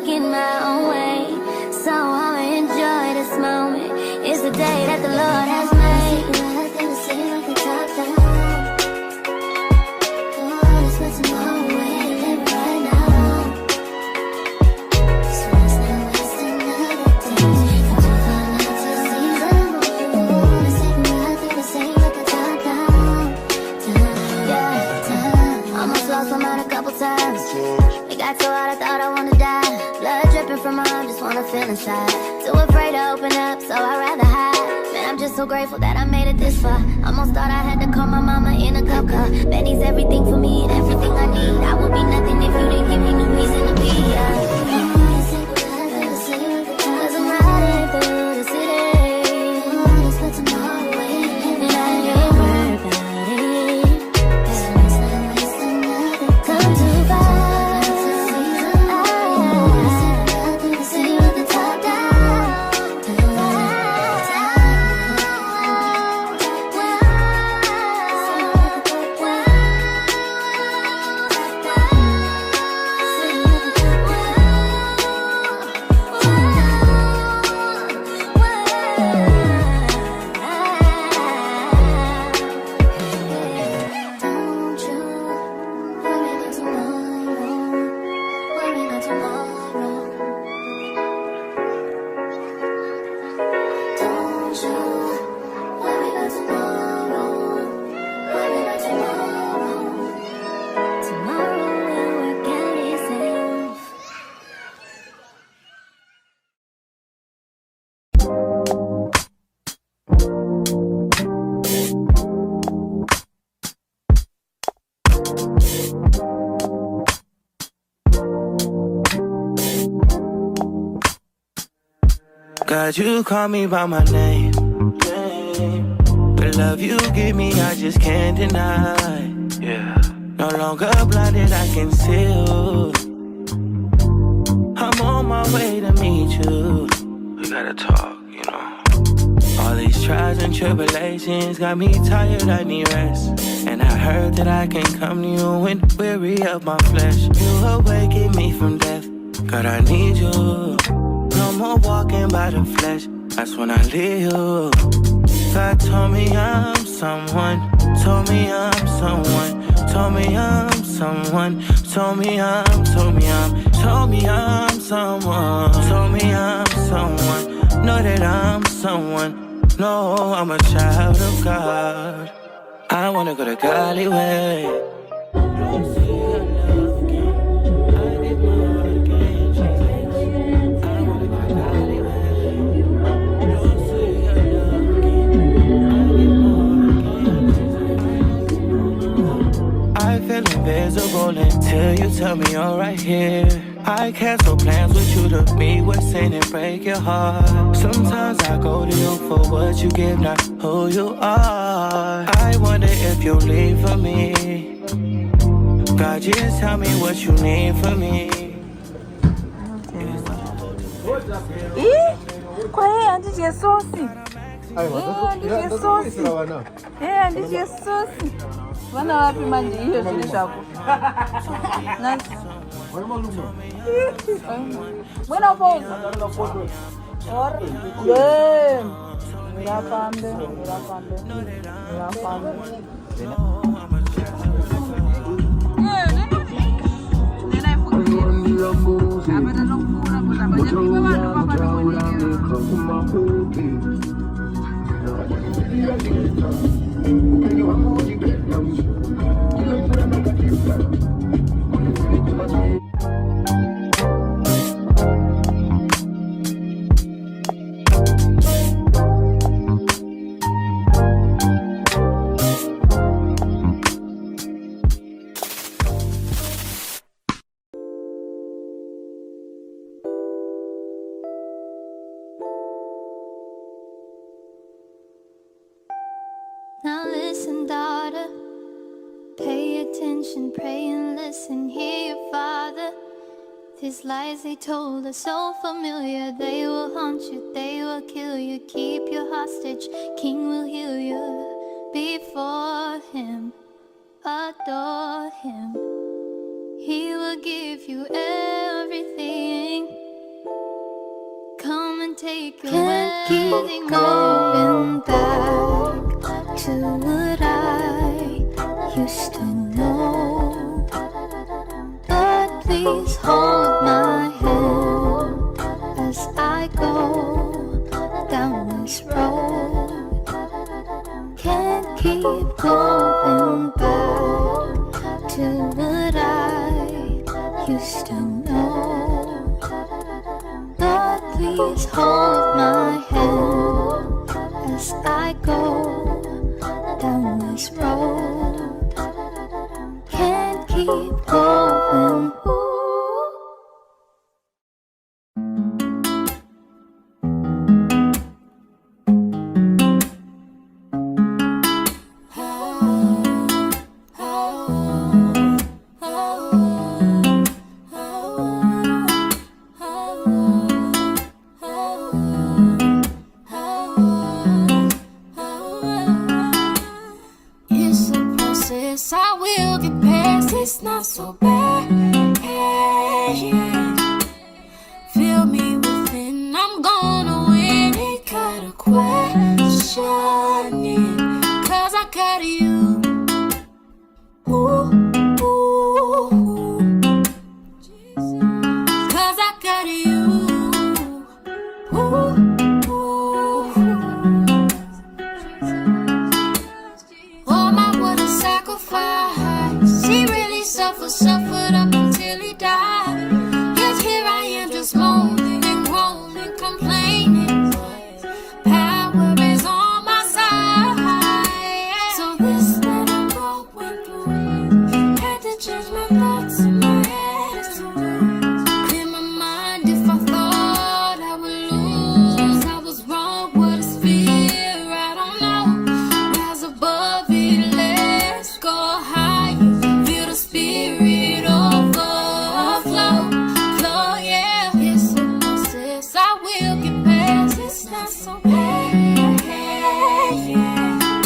stuck in my own way. So I'ma enjoy this moment. It's the day that the Lord has made. It got so hot I thought I wanna die. Blood dripping from my arm, just wanna feel inside. Too afraid to open up, so I'd rather hide. Man, I'm just so grateful that I made it this far. Almost thought I had to call my mama in a cop car. Benny's everything for me and everything I need. I would be nothing if you didn't give me no reason to be. Cause I'm riding through the city. God, you call me by my name. The love you give me, I just can't deny. Yeah. No longer blinded, I can see you. I'm on my way to meet you. We gotta talk, you know. All these trials and tribulations got me tired, I need rest. And I heard that I can come to you when weary of my flesh. You awaken me from death, God, I need you. No more walking by the flesh, that's when I leave you. God told me I'm someone, told me I'm someone, told me I'm someone, told me I'm someone, told me I'm someone, know that I'm someone, no, I'm a child of God. I wanna go to Golly way. I feel invisible until you tell me you're right here. I cancel plans with you to meet with sin and break your heart. Sometimes I go to you for what you give, not who you are. I wonder if you'll leave for me. God, just tell me what you need from me. Kwa hiyo andije sosi. Andije sosi. Andije sosi. Wana wapi manje hiyo zile shako. Nasi. Bueno pausa. Bien. Mira pambe. Now listen, daughter, pay attention, pray and listen, hear your father. These lies they told are so familiar, they will haunt you, they will kill you, keep you hostage, King will heal you. Before him, adore him, he will give you everything. take you can't keep going back to what I used to know. But please hold my hand as I go down this road. Can't keep going back to what I used to know. But please hold my hand as I go down this road. Can't keep going. It's a process, I will get past. It's not so bad. Yeah. Feel me within, I'm gonna win. Ain't got a question, cause I got you. Ooh, ooh, cause I got you. Ooh, oh my, what a sacrifice. He really suffered up until he died. Yet here I am just moaning and groaning, complaining. Power is on my side. So this that I'm going through, had to change my thoughts and my attitude. Clear my mind if I thought I would lose. I was wrong, what is fear? I don't know. Rise above it, let's go higher. Feel the spirit overflow, flow, yeah. It's a process, I will get past. It's not so bad, yeah.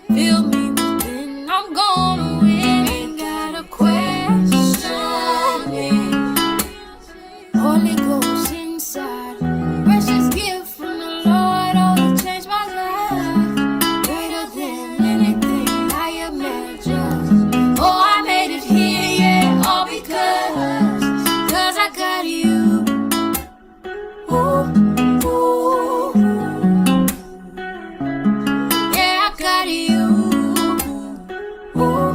Feel me within, I'm gonna win. Ain't got a question, yeah. Holy Ghost inside, precious gift from the Lord, oh, it changed my life. Greater than anything I imagined. Oh, I made it here, yeah, all because I got you. Ooh, ooh, yeah, I got you. Ooh,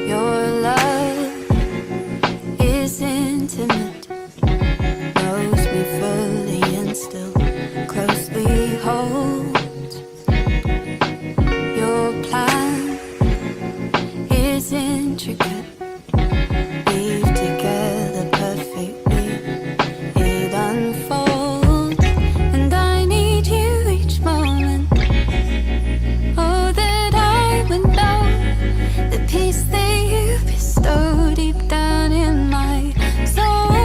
Your love is intimate, knows me fully and still closely holds. Your plan is intricate, weave together perfectly, it unfolds, and I need you each moment. Oh, that I would know the peace that you bestow deep down in my soul.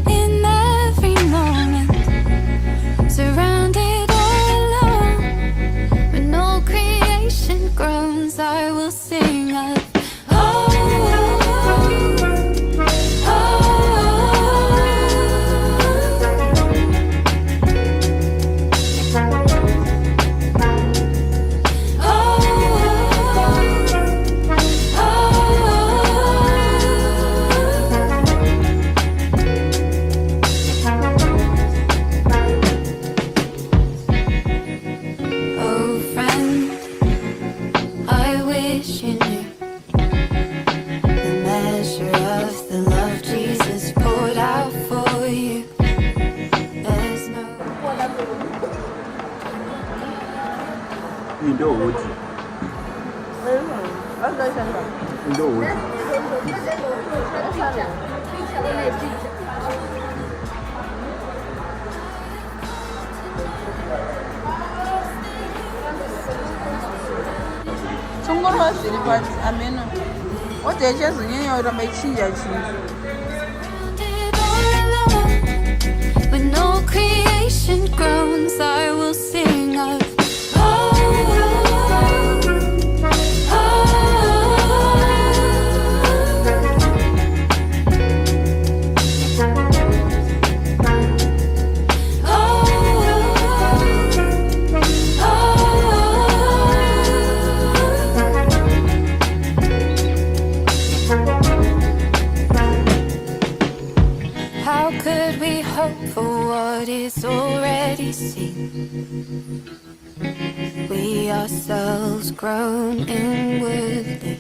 In every moment Indo wood. Indo wood. Tomorrow was the but I mean, what they just you to make change. With no creation groans, I will sing of how could we hope for what is already seen? We ourselves grown inwardly,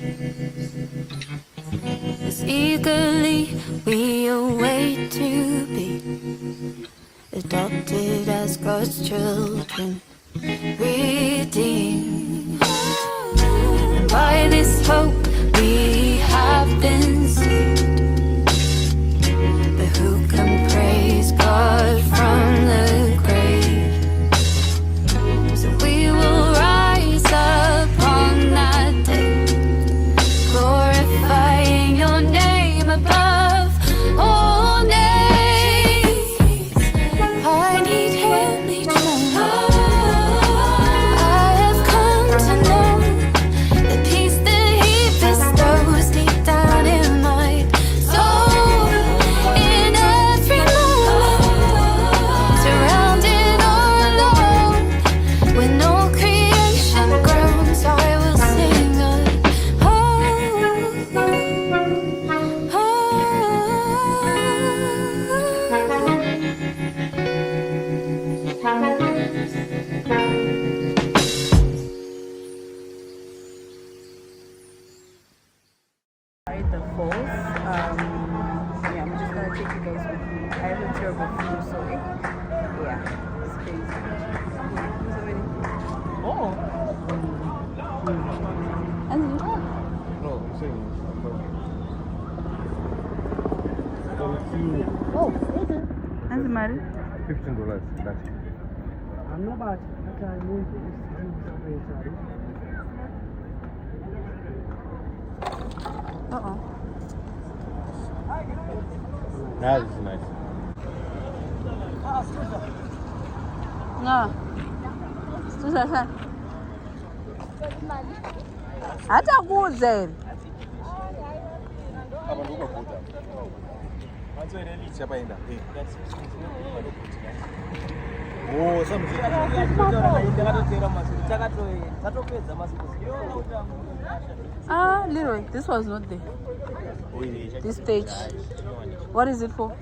as eagerly we await to be adopted as God's children, redeemed. By this hope we have been saved. But who can praise God from the grave? So we will rise upon that day, glorifying your name above all names. I need him each moment. I have come to know the peace that he bestows deep down in my soul. In every moment, surrounded all alone, with no creation groans, I will sing of The falls. Yeah, I'm just gonna take you guys with me. I have a terrible flu, so yeah, it's crazy. Oh. And No, I'm saying. oh, okay. And the matter? $15. That's it. I'm not bad. I can move this. Uh-oh. That is nice. No. Susan. Hata kuze. Oh, something. Ah, Leroy, this was not there. This stage. What is it for?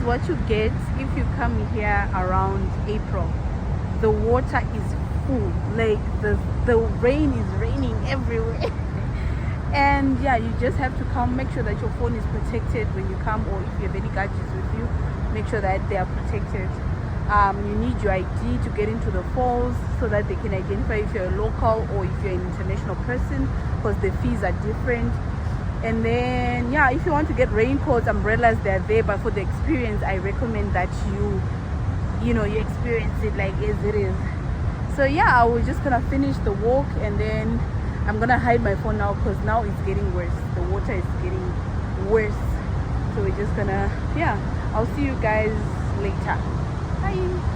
what you get if you come here around April. The water is full, like the rain is raining everywhere. And yeah, you just have to come. Make sure that your phone is protected when you come, or if you have any gadgets with you, make sure that they are protected. You need your ID to get into the falls so that they can identify if you're a local or if you're an international person, because the fees are different. And then yeah, if you want to get raincoats, umbrellas, they're there, but for the experience I recommend that you experience it like as it is. So yeah, I was just gonna finish the walk, and then I'm gonna hide my phone now because now it's getting worse. The water is getting worse. So we're just gonna, yeah, I'll see you guys later. Bye.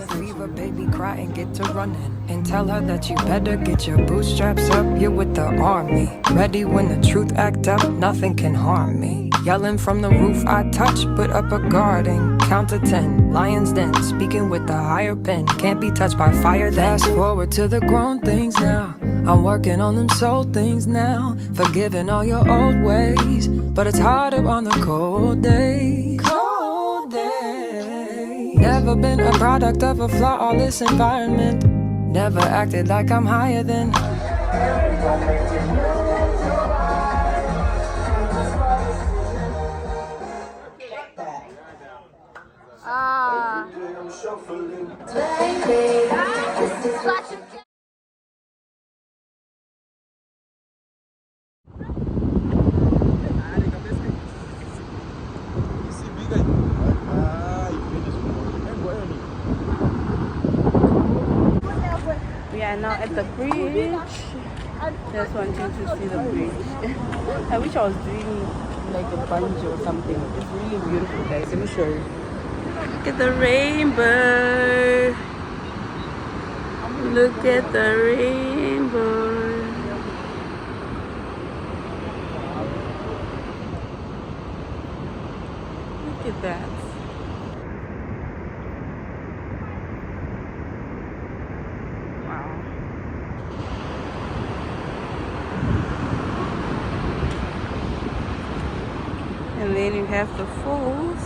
Fever, baby, cry and get to running. And tell her that you better get your bootstraps up. You're with the army. Ready when the truth act up, nothing can harm me. Yelling from the roof, I touch, put up a guard and count to 10. Lions den, speaking with the higher pen. Can't be touched by fire. Fast forward to the grown things now. I'm working on them soul things now. Forgiving all your old ways, but it's harder on the cold days. Cold days. Never been a product of a flawless environment. Never acted like I'm higher than. We are now at the bridge. Just wanting to see the bridge. I wish I was doing like a bungee or something. It's really beautiful, guys. Let me show you. Look at the rainbow. Look at the rainbow. Look at that. Wow. And then you have the falls.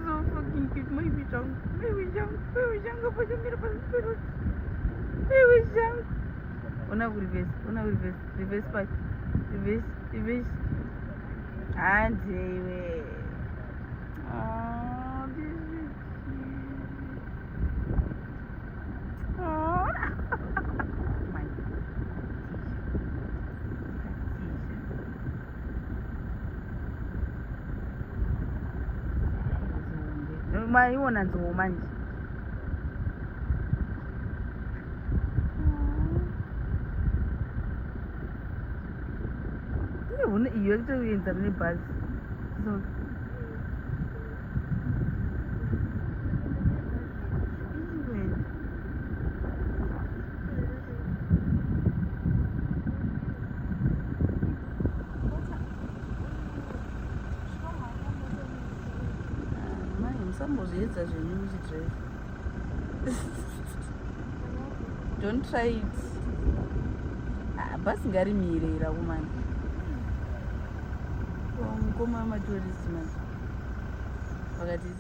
So fucking cute. Maybe junk. Una reverse part. Reverse. And oh, this is cute. Oh. My iwona nzou manje. You actually enter the bus. So don't try it. Bus ngari mirera woman. Koma ma tourist man. Wakati